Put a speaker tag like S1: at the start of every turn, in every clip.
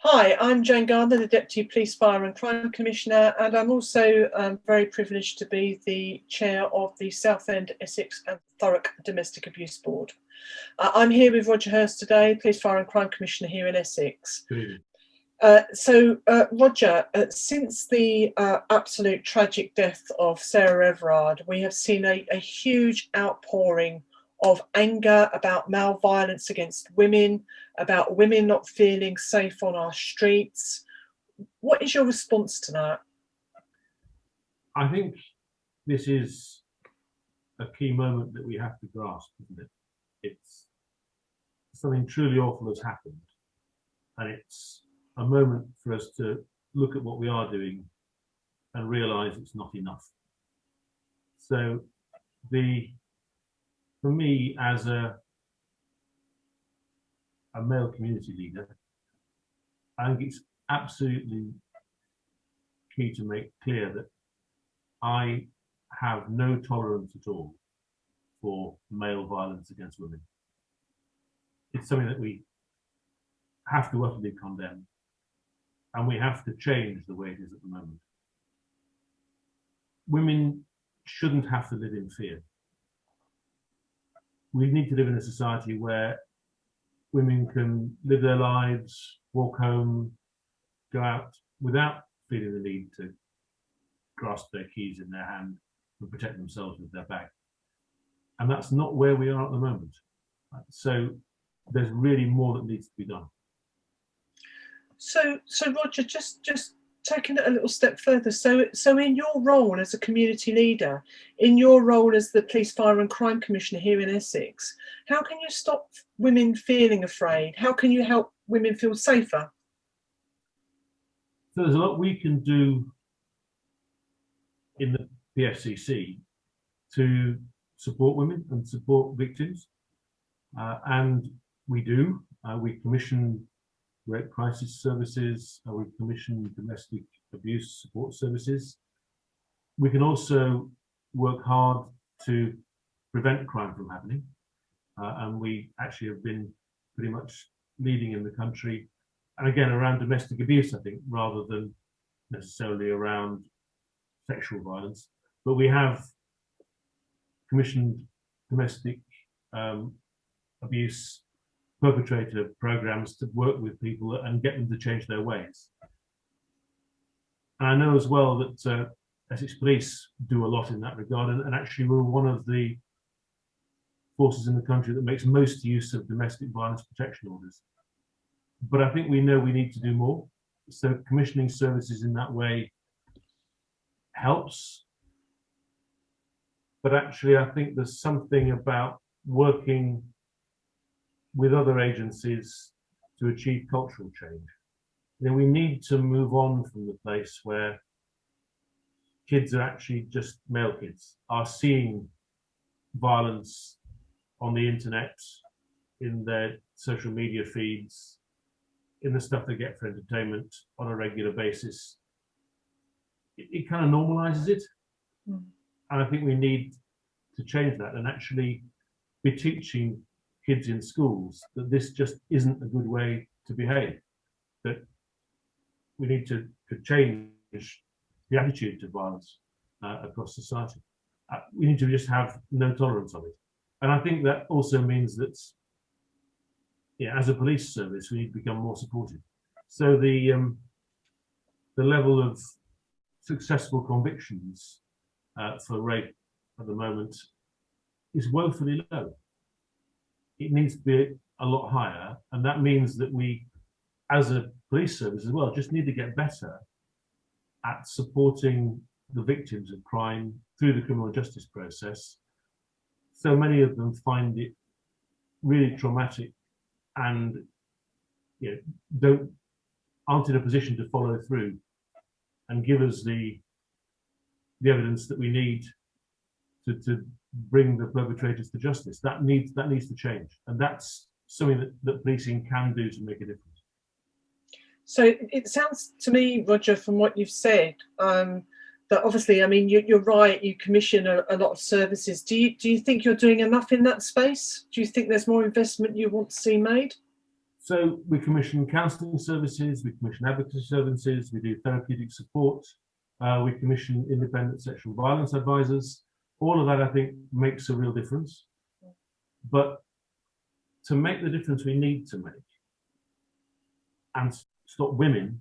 S1: Hi, I'm Jane Gardner, the Deputy Police, Fire and Crime Commissioner, and I'm also very privileged to be the chair of the Southend, Essex and Thurrock Domestic Abuse Board. I'm here with Roger Hirst today, Police, Fire and Crime Commissioner here in Essex.
S2: Good evening.
S1: Roger, since the absolute tragic death of Sarah Everard, we have seen a huge outpouring of anger about male violence against women, about women not feeling safe on our streets. What is your response to that?
S2: I think this is a key moment that we have to grasp, isn't it? It's something truly awful has happened, and it's a moment for us to look at what we are doing and realise it's not enough. So for me, as a male community leader, I think it's absolutely key to make clear that I have no tolerance at all for male violence against women. It's something that we have to utterly condemn, and we have to change the way it is at the moment. Women shouldn't have to live in fear. We need to live in a society where women can live their lives, walk home, go out without feeling the need to grasp their keys in their hand and protect themselves with their bag. And that's not where we are at the moment. So there's really more that needs to be done.
S1: So Roger, just taking it a little step further, so in your role as a community leader, in your role as the Police, Fire and Crime Commissioner here in Essex, how can you stop women feeling afraid? How can you help women feel safer?
S2: So there's a lot we can do in the PFCC to support women and support victims, and we do. We commission rape crisis services, we commission domestic abuse support services. We can also work hard to prevent crime from happening, and we actually have been pretty much leading in the country, and again around domestic abuse, I think, rather than necessarily around sexual violence. But we have commissioned domestic abuse perpetrator programs to work with people and get them to change their ways. And I know as well that Essex Police do a lot in that regard, and actually we're one of the forces in the country that makes most use of domestic violence protection orders. But I think we know we need to do more. So commissioning services in that way helps. But actually I think there's something about working with other agencies to achieve cultural change. Then we need to move on from the place where kids are actually just male kids, are seeing violence on the internet, in their social media feeds, in the stuff they get for entertainment on a regular basis. It kind of normalizes it. And I think we need to change that and actually be teaching kids in schools that this just isn't a good way to behave, that we need to change the attitude to violence across society. We need to just have no tolerance of it. And I think that also means that, as a police service, we need to become more supportive. So the level of successful convictions for rape at the moment is woefully low. It needs to be a lot higher, and that means that we, as a police service as well, just need to get better at supporting the victims of crime through the criminal justice process. So many of them find it really traumatic and aren't in a position to follow through and give us the evidence that we need to bring the perpetrators to justice. That needs to change, and that's something that policing can do to make a difference.
S1: So it sounds to me, Roger, from what you've said, that obviously, I mean, you're right, you commission a lot of services. Do you think you're doing enough in that space? Do you think there's more investment you want to see made?
S2: So we commission counselling services, we commission advocacy services, we do therapeutic support, we commission independent sexual violence advisors. All of that, I think, makes a real difference. But to make the difference we need to make and stop women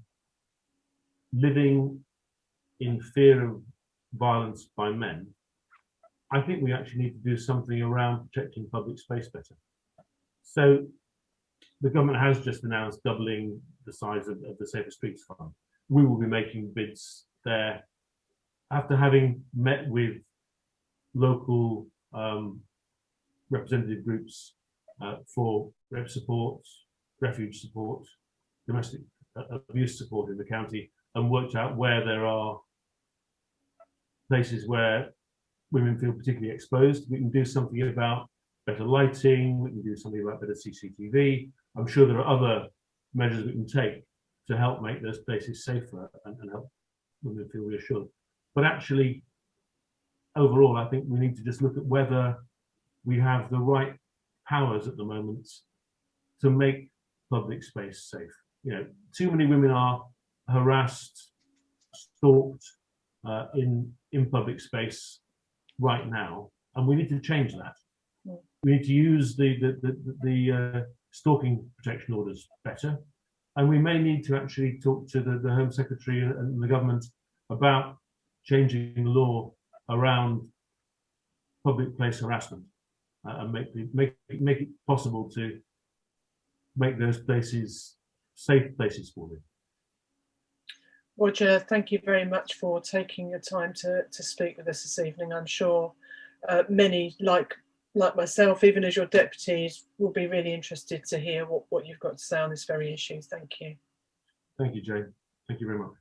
S2: living in fear of violence by men, I think we actually need to do something around protecting public space better. So the government has just announced doubling the size of the Safer Streets Fund. We will be making bids there after having met with local representative groups for rep support, refuge support, domestic abuse support in the county, and worked out where there are places where women feel particularly exposed. We can do something about better lighting, we can do something about better CCTV. I'm sure there are other measures we can take to help make those places safer and help women feel reassured. But actually, overall, I think we need to just look at whether we have the right powers at the moment to make public space safe. You know, too many women are harassed, stalked in public space right now, and we need to change that. We need to use the stalking protection orders better, and we may need to actually talk to the Home Secretary and the government about changing the law around public place harassment and make it possible to make those places safe places for them.
S1: Roger, thank you very much for taking your time to speak with us this evening. I'm sure many, like myself, even as your deputies, will be really interested to hear what you've got to say on this very issue. Thank you.
S2: Thank you, Jane. Thank you very much.